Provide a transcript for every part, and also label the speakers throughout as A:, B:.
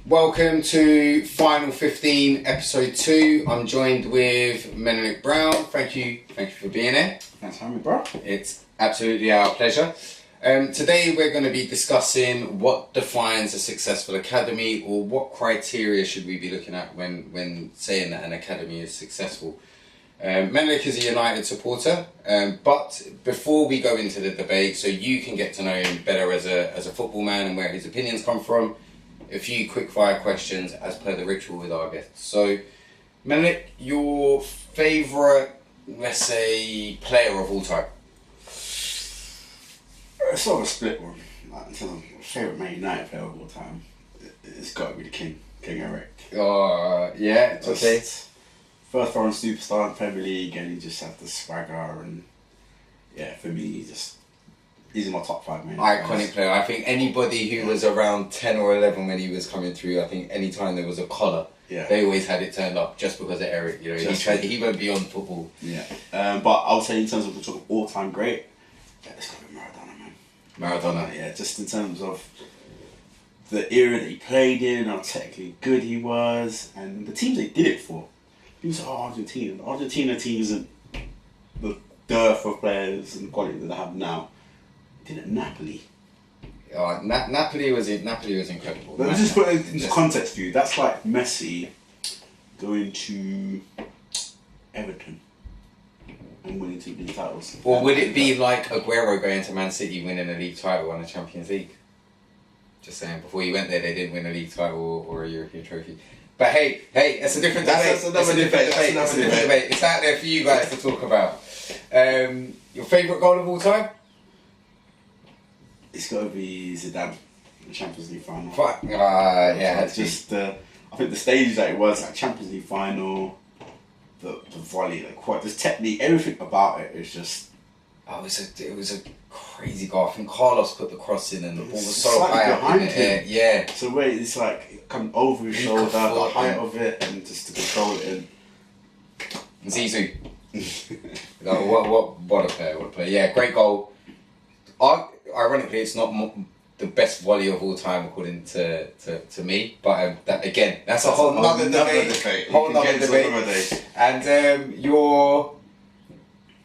A: Welcome to Final 15 Episode 2. I'm joined with Menelik Brown. Thank you for being here.
B: Thanks for having me, bro.
A: It's absolutely our pleasure. Today we're going to be discussing what defines a successful academy, or what criteria should we be looking at when saying that an academy is successful. Menelik is a United supporter, but before we go into the debate, so you can get to know him better as a football man and where his opinions come from, a few quick fire questions as per the ritual with our guests. So, Menelik, your favourite, let's say, player of all time?
B: It's sort of a split one. Like, in terms of favourite Man United player of all time, it's got to be the King Eric.
A: Yeah, okay.
B: First foreign superstar in Premier League, and he just had the swagger, and yeah, for me, he's in my top 5, man.
A: Iconic player. I think anybody who was around 10 or 11 when he was coming through, I think any time there was a collar, they always had it turned up just because of Eric. You know, he went beyond football.
B: Yeah, but I would say in terms of the sort of all-time great, it's got to be Maradona, man.
A: Maradona.
B: Yeah, just in terms of the era that he played in, how technically good he was, and the teams they did it for. People say, Argentina. The Argentina team isn't the dearth of players and quality that they have now. They did it at Napoli.
A: Napoli was incredible.
B: Let me just put it into context for you. That's like Messi going to Everton and winning 2 league titles.
A: Or would it be like Aguero going to Man City, winning a league title and a Champions League? Just saying, before he went there, they didn't win a league title or a European trophy. But hey, it's a different debate. It's a different debate. It's out there for you guys to talk about. Your favourite goal of all time?
B: It's got to be Zidane, the Champions League final.
A: Yeah,
B: just I think the stage that it was, like Champions League final, the volley, like this technique, everything about it is just.
A: It was a crazy goal. I think Carlos put the cross in and the ball was so high up in the air. Yeah.
B: So where it's like it come over his shoulder, the height of it, and just to control it in.
A: Zizou. What a player! Yeah, great goal. Ironically, it's not the best volley of all time according to me, but that's a whole nother debate. Whole nother debate. And your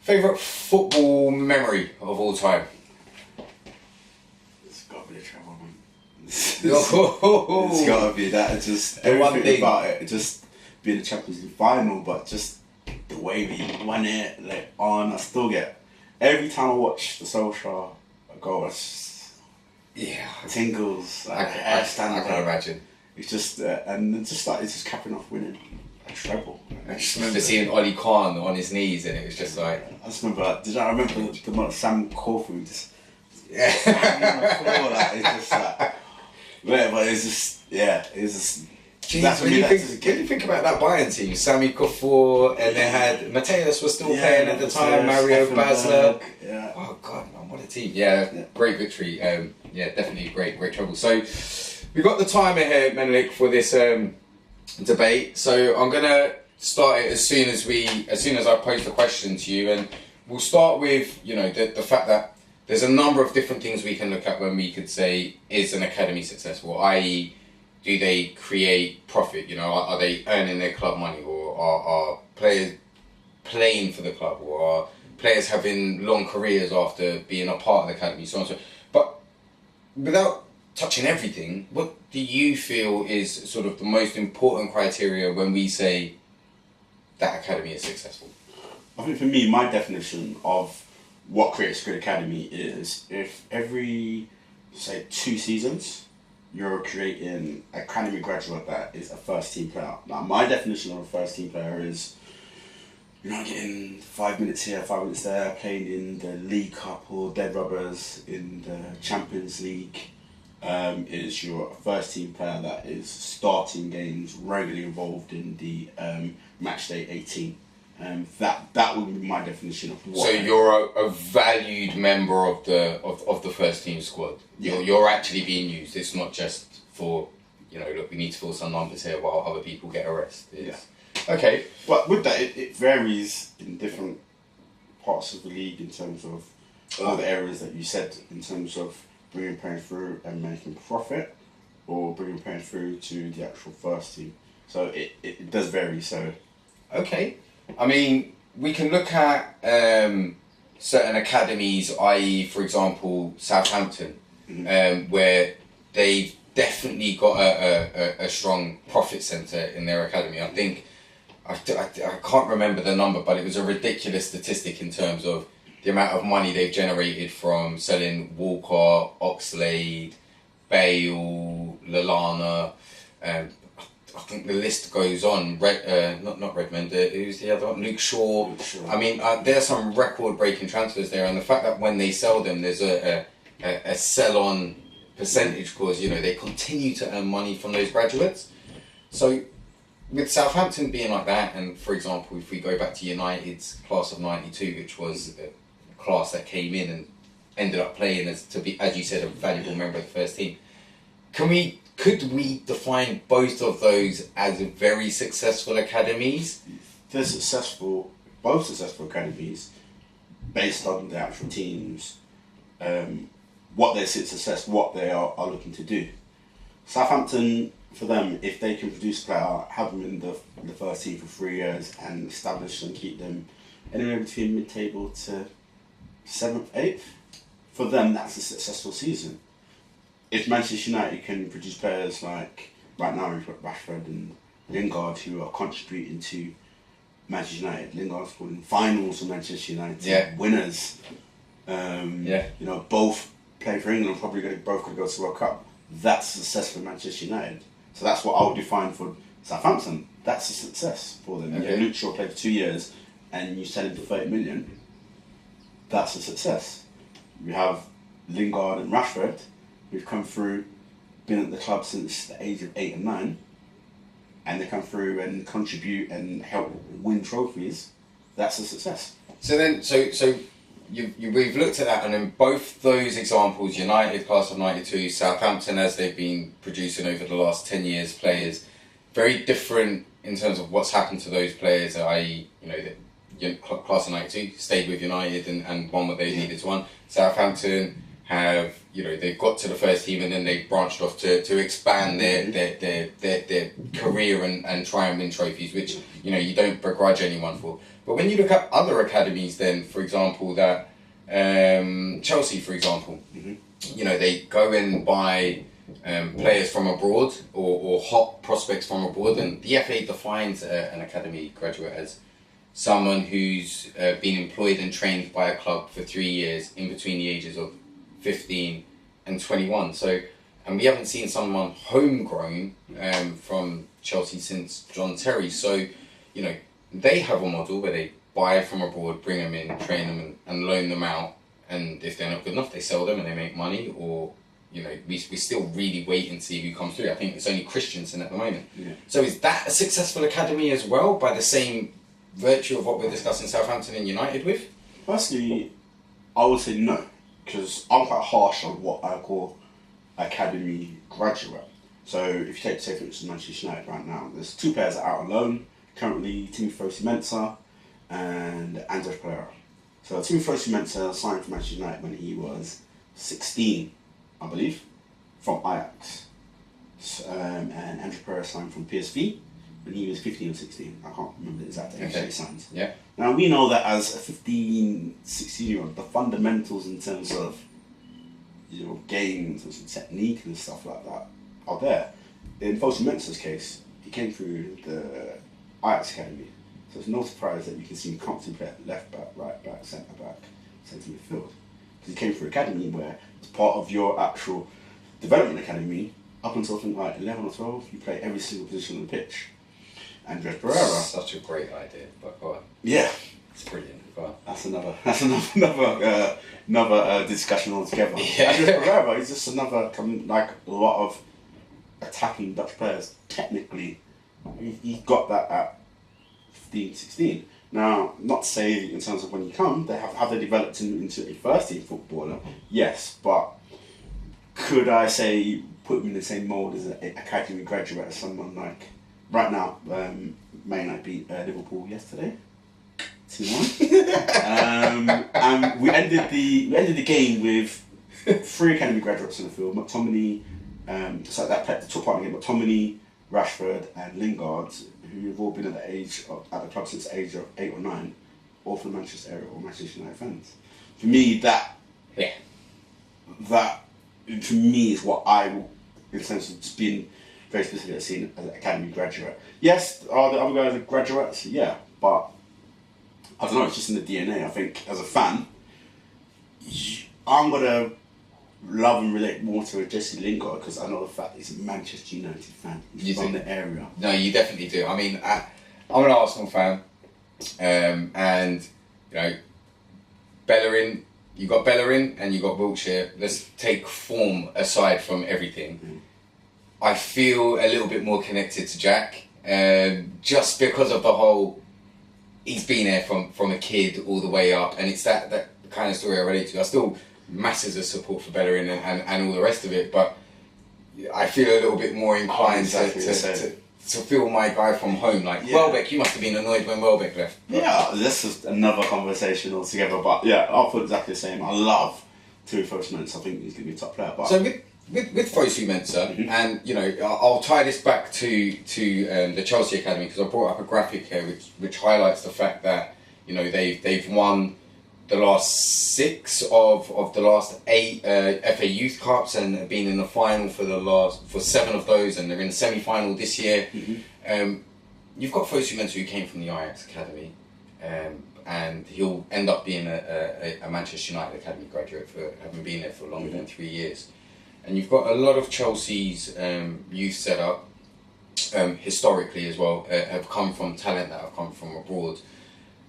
A: favourite football memory of all time?
B: It's got to be the treble, man.
A: It's
B: got to be that. It's just everything about it. Just being a Champions League final, but just the way we won it, I still get every time I watch the Solskjaer goal, it's tingles.
A: I can imagine.
B: It's just and it's just capping off winning a treble.
A: I just remember seeing Oli Khan on his knees, and it was just like.
B: I just remember. I remember the amount of Sam Corfu just.
A: Yeah.
B: It's just like. But it's just it's just.
A: Jeez, when you think about that Bayern team, Sami Kufur, and they had Mateus was still playing at the time, Mario Basler.
B: Yeah.
A: Oh God, man, what a team! Yeah, great victory. Definitely great trouble. So we got the timer here, Menelik, for this debate. So I'm gonna start it as soon as I pose the question to you, and we'll start with the fact that there's a number of different things we can look at when we could say, is an academy successful? I.e., do they create profit? Are they earning their club money, or are players playing for the club, or are players having long careers after being a part of the academy, so on and so. But without touching everything, what do you feel is sort of the most important criteria when we say that academy is successful?
B: I think for me, my definition of what creates a good academy is if every, say, 2 seasons, you're creating an academy graduate that is a first team player. Now, my definition of a first team player is you're not getting 5 minutes here, 5 minutes there, playing in the League Cup or Dead Rubbers in the Champions League. Is your first team player that is starting games, regularly involved in the match day 18. That would be my definition of what.
A: So you're a valued member of the first team squad. You're actually being used. It's not just for look, we need to fill some numbers here while other people get a rest. Okay.
B: But with that, it varies in different parts of the league in terms of all the areas that you said, in terms of bringing players through and making profit, or bringing players through to the actual first team. So it does vary. So
A: okay, I mean, we can look at certain academies, i.e., for example, Southampton, where they've definitely got a strong profit centre in their academy. I think, I can't remember the number, but it was a ridiculous statistic in terms of the amount of money they've generated from selling Walker, Oxlade, Bale, Lallana. I think the list goes on. Not Redmond. Who's the other one? Luke Shaw.
B: Luke Shaw.
A: I mean, there's some record-breaking transfers there, and the fact that when they sell them, there's a sell-on percentage clause. You know, they continue to earn money from those graduates. So, with Southampton being like that, and for example, if we go back to United's class of '92, which was a class that came in and ended up playing as you said, a valuable member of the first team. Could we define both of those as very successful academies?
B: They're both successful academies, based on the actual teams, what they see success, what they are looking to do. Southampton, for them, if they can produce a player, have them in the first team for 3 years and establish and keep them anywhere between mid-table to 7th, 8th, for them that's a successful season. If Manchester United can produce players like, right now we've got Rashford and Lingard who are contributing to Manchester United. Lingard's scored in finals for Manchester United, winners. You know, both play for England, probably both could go to the World Cup. That's a success for Manchester United. So that's what I would define for Southampton. That's a success for them.
A: Okay.
B: Yeah, Luke Shaw played for 2 years and you sell him for 30 million. That's a success. We have Lingard and Rashford who've come through, been at the club since the age of 8 and 9, and they come through and contribute and help win trophies. That's a success.
A: So then, we've looked at that, and in both those examples, United class of '92, Southampton as they've been producing over the last 10 years, players very different in terms of what's happened to those players. I.e., you know, the class of '92 stayed with United and won what they needed to win. Southampton have, you know, they've got to the first team and then they've branched off to expand their career and try and win trophies, which, you know, you don't begrudge anyone for. But when you look at other academies then, for example, that Chelsea, for example, you know, they go and buy players from abroad or hot prospects from abroad, and the FA defines an academy graduate as someone who's been employed and trained by a club for 3 years in between the ages of 15 and 21. So, and we haven't seen someone homegrown from Chelsea since John Terry. So, you know, they have a model where they buy from abroad, bring them in, train them and loan them out. And if they're not good enough, they sell them and they make money. Or, you know, we still really wait and see who comes through. I think it's only Christensen at the moment.
B: Yeah.
A: So is that a successful academy as well, by the same virtue of what we're discussing Southampton and United with?
B: Firstly, I would say no, because I'm quite harsh on what I call academy graduate. So if you take, say for instance, Manchester United right now, there's 2 players that are out on loan currently, Timothy Mensah and Andres Pereira. So Timothy Mensah signed for Manchester United when he was 16, I believe, from Ajax. And Andres Pereira signed from PSV when he was 15 or 16. I can't remember the exact age he signed.
A: Yeah.
B: Now we know that as a 15, 16-year-old, the fundamentals in terms of, you know, games and technique and stuff like that are there. In Fosu Mensah's case, he came through the Ajax Academy, so it's no surprise that you can see him constantly play at left back, right back, centre midfield. Because he came through academy where it's part of your actual development academy. Up until I think like 11 or 12, you play every single position on the pitch. Andres Pereira.
A: Such a great idea, but go on.
B: Yeah.
A: It's brilliant. Go on.
B: That's another discussion altogether.
A: Yeah.
B: Andres Pereira is just another, like a lot of attacking Dutch players. Technically, he got that at 15, 16. Now, not to say in terms of when you come, have they developed into a first team footballer? Yes, but could I say put him in the same mould as an academy graduate as someone like right now? Man United beat Liverpool yesterday, 2-1. And we ended the game with 3 academy graduates in the field: McTominay, So that took part in the game, but Tomini, Rashford, and Lingard, who have all been at the club since the age of 8 or 9, all from the Manchester area or Manchester United fans. For me, that for me is what I will, in the sense of just being very specifically seen as an academy graduate. Yes, are the other guys graduates? Yeah, but I don't know, it's just in the DNA. I think as a fan, I'm going to love and relate more to Jesse Lingard because I know the fact he's a Manchester United fan. He's from the area.
A: No, you definitely do. I mean, I'm an Arsenal fan, and you know, Bellerin. You got Bellerin and you got Wiltshire. Let's take form aside from everything. I feel a little bit more connected to Jack, just because of the whole. He's been there from a kid all the way up, and it's that kind of story I relate to. I still masses of support for Bellerin and all the rest of it, but I feel a little bit more inclined to feel my guy from home. Like Welbeck, you must have been annoyed when Welbeck left.
B: Yeah, this is another conversation altogether. But yeah, I'll feel exactly the same. I love Fosu Mensah. I think he's going to be a top player. But
A: so with Fosu Mensah, and you know, I'll tie this back to the Chelsea Academy because I brought up a graphic here which highlights the fact that you know they've won the last 6 of the last 8 FA Youth Cups and have been in the final for 7 of those, and they're in the semi-final this year. You've got Fosu Mensah who came from the Ajax Academy, and he'll end up being a Manchester United Academy graduate for having been there for longer than 3 years. And you've got a lot of Chelsea's youth setup, historically as well, have come from talent that have come from abroad.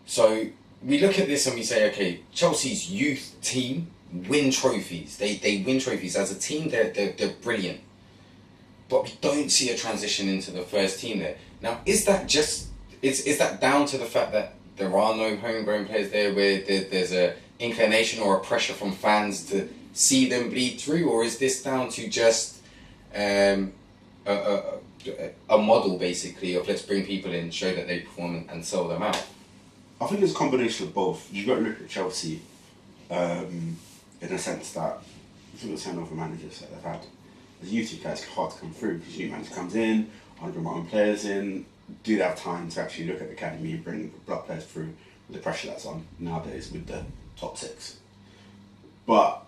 A: So we look at this and we say, okay, Chelsea's youth team win trophies. They win trophies as a team. They're brilliant, but we don't see a transition into the first team there. Now, is that down to the fact that there are no homegrown players there, where there's a inclination or a pressure from fans to see them bleed through, or is this down to just a model basically of let's bring people in, show that they perform and sell them out?
B: I think it's a combination of both. You've got to look at Chelsea in the sense that if you look at the turnover managers that they've had, as a youth guys, it's hard to come through because new manager comes in, I bring my own players in. Do they have time to actually look at the academy and bring blood players through with the pressure that's on nowadays with the top 6? But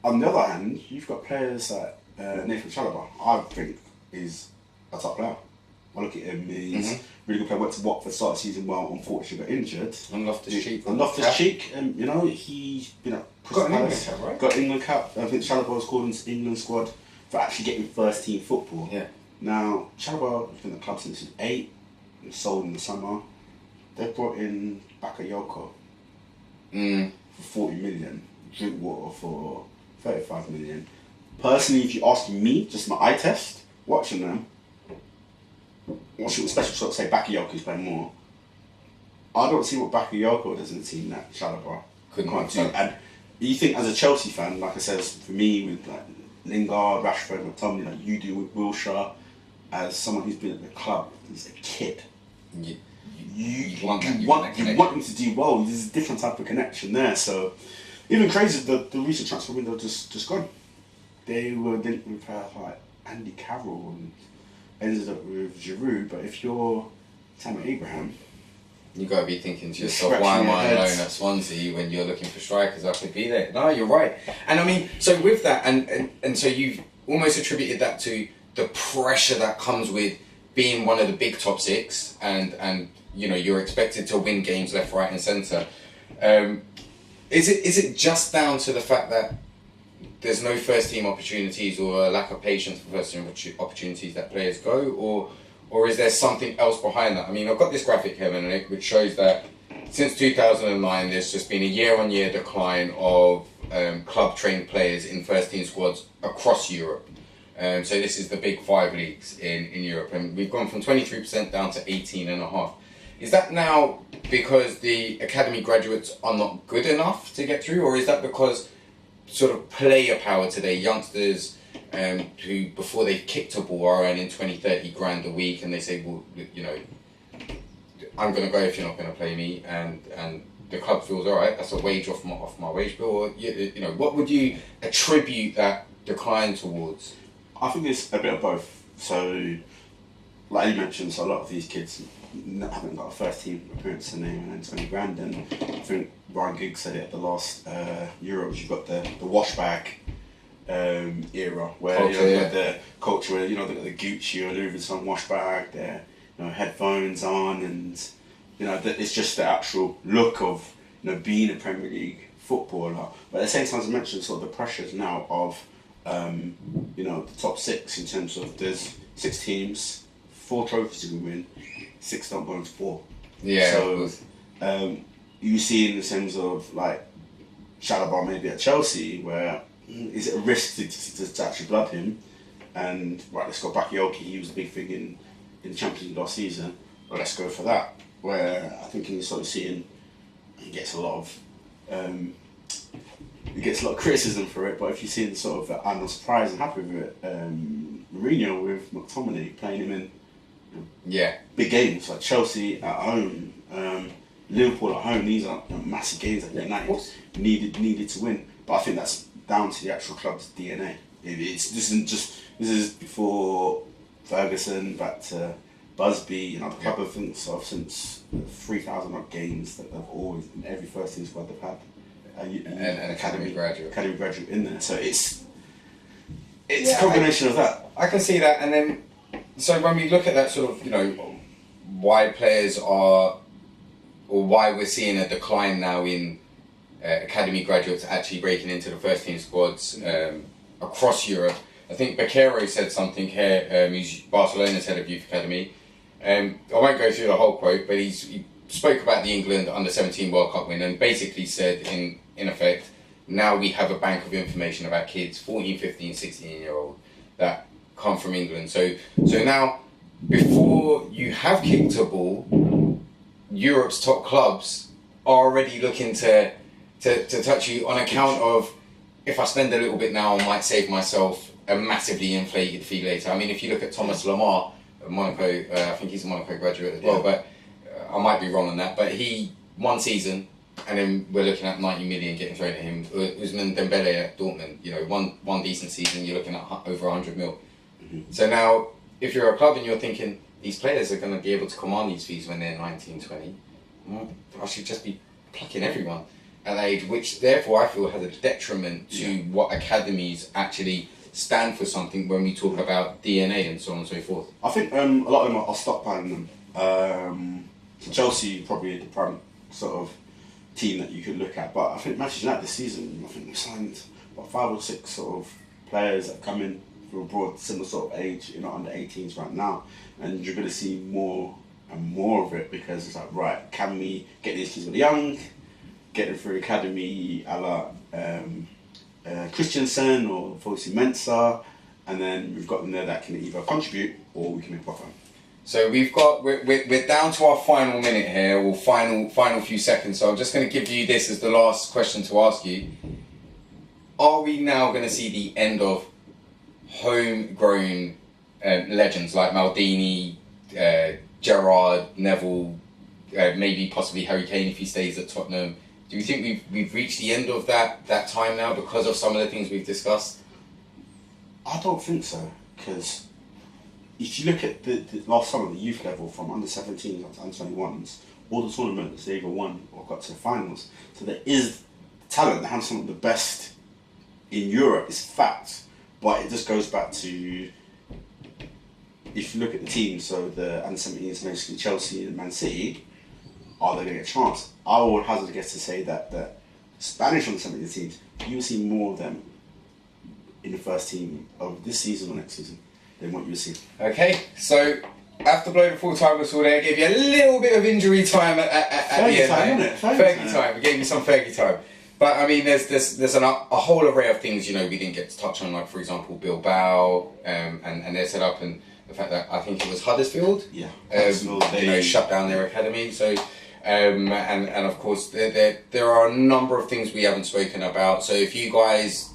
B: on the other hand, you've got players like Nathan Chalobah, I think is a top player. I look at him, he's really good player. Went to Watford, started season well, unfortunately got injured.
A: And Loftus-Cheek.
B: You know, he's been at Crystal Palace. England cap, right? Got England cap. I think Chalobah was called into the England squad for actually getting first team football.
A: Yeah.
B: Now, Chalobah has been at the club since he was 8, and sold in the summer. They've brought in Bakayoko for 40 million, Drinkwater for 35 million. Personally, if you ask me, just my eye test, watching them, especially sort of say Bakayoko's playing more, I don't see what Bakayoko does in the team that Chalobah can't do. And you think as a Chelsea fan, like I said, for me with like Lingard, Rashford, McTominay, like you do with Wilshere, as someone who's been at the club as a kid, you want him to do well. There's a different type of connection there. So even crazy, the recent transfer window just gone. They were linked with like Andy Carroll and ended up with Giroud. But if you're Tammy Abraham,
A: you got to be thinking to yourself, why am I alone at Swansea when you're looking for strikers? I could be there. No, you're right. And I mean, so with that, and so you've almost attributed that to the pressure that comes with being one of the big top 6, and you know you're expected to win games left, right, and centre. Is it just down to the fact that there's no first team opportunities or a lack of patience for first team opportunities that players go, or is there something else behind that? I mean, I've got this graphic here, which shows that since 2009, there's just been a year-on-year decline of club-trained players in first-team squads across Europe. So this is the big 5 leagues in Europe, and we've gone from 23% down to 18.5%. Is that now because the academy graduates are not good enough to get through, or is that because sort of player power today, youngsters who before they've kicked a ball are earning 20-30 grand a week, and they say, well, you know, I'm going to go if you're not going to play me, and the club feels all right, that's a wage off my wage bill, or you know, what would you attribute that decline towards?
B: I think it's a bit of both. So, like you mentioned, so a lot of these kids haven't got a first team appearance to name and 20 grand. And I think Ryan Giggs said it at the last Euros. You've got the washbag era where you've got the culture where they've got the Gucci or Louis Vuitton washbag, their headphones on, and it's just the actual look of being a Premier League footballer. But at the same time, as I mentioned, sort of the pressures now of the top six in terms of there's 6 teams, 4 trophies you can win, 6 don't go into 4.
A: Yeah.
B: So you see in the terms of like Chalobah maybe at Chelsea, where is it a risk to actually blood him? And right, let's go back. Bakayoko, he was a big thing in the Champions League last season. But let's go for that. Where I think you're sort of seeing he gets a lot of criticism for it. But if you're seeing sort of, I'm not surprised and happy with it. Mourinho with McTominay playing him in big games like Chelsea at home, Liverpool at home. These are massive games that United needed to win. But I think that's down to the actual club's DNA. This is before Ferguson, back to Busby. The club have think of since 3,000 odd games that they've always in every first team squad they've had
A: an academy graduate
B: in there. So it's a combination of that.
A: I can see that, and then so when we look at that sort of why players are, or why we're seeing a decline now in academy graduates actually breaking into the first team squads across Europe. I think Bakayoko said something here, he's Barcelona's head of youth academy. I won't go through the whole quote, but he spoke about the England under-17 World Cup win and basically said in effect, now we have a bank of information about kids, 14, 15, 16-year-old, that come from England. So now, before you have kicked a ball, Europe's top clubs are already looking to touch you on account of, if I spend a little bit now, I might save myself a massively inflated fee later. I mean, if you look at Thomas Lemar at Monaco, I think he's a Monaco graduate as well, but I might be wrong on that. But he, 1 season, and then we're looking at 90 million getting thrown at him. Ousmane Dembele at Dortmund, one decent season, you're looking at over 100 mil. Mm-hmm. So now, if you're a club and you're thinking, these players are going to be able to command these fees when they're 19, 20, I should just be plucking everyone at that age, which therefore I feel has a detriment to what academies actually stand for, something when we talk about DNA and so on and so forth.
B: I think a lot of them are stockpiling them. Chelsea probably the prime sort of team that you could look at, but I think Manchester United this season, I think we signed about 5 or 6 sort of players that come in from abroad, similar sort of age, under 18s right now, and you're going to see more and more of it because it's like, right, can we get these kids really young, get them through academy a la Christensen or Fosu Mensah, and then we've got them there that can either contribute or we can make profit.
A: So we're down to our final minute here, or final few seconds. So I'm just going to give you this as the last question to ask you. Are we now going to see the end of homegrown legends like Maldini, Gerrard, Neville, maybe possibly Harry Kane if he stays at Tottenham? Do you think we've reached the end of that time now because of some of the things we've discussed?
B: I don't think so, because if you look at the last summer, the youth level from under 17s up to under 21s, all the tournaments they either won or got to the finals. So there is talent that has some of the best in Europe. It's fact, but it just goes back to, if you look at the teams, so the under 17s, basically Chelsea and Man City, are they going to get a chance? I would hazard a guess to say that the Spanish under 17 teams, you will see more of them in the first team of this season or next season than what you will see.
A: Okay, so after blowing the full-time whistle there, gave you a little bit of injury time at the end. Fergie time. We gave you some Fergie time. But I mean, there's a whole array of things we didn't get to touch on, like for example Bilbao and their setup, and the fact that I think it was Huddersfield.
B: Yeah.
A: Shut down their academy. So. And of course there are a number of things we haven't spoken about. So if you guys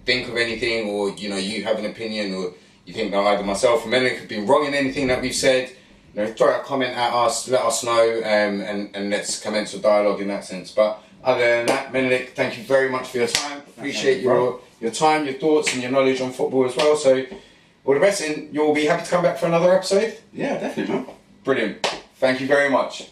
A: think of anything, or you have an opinion, or you think that either myself or Menelik have been wrong in anything that we've said, throw a comment at us, let us know, and let's commence a dialogue in that sense. But other than that, Menelik, thank you very much for your time. Appreciate your time, your thoughts and your knowledge on football as well. So all the best, and you'll be happy to come back for another episode.
B: Yeah, definitely, man.
A: Brilliant. Thank you very much.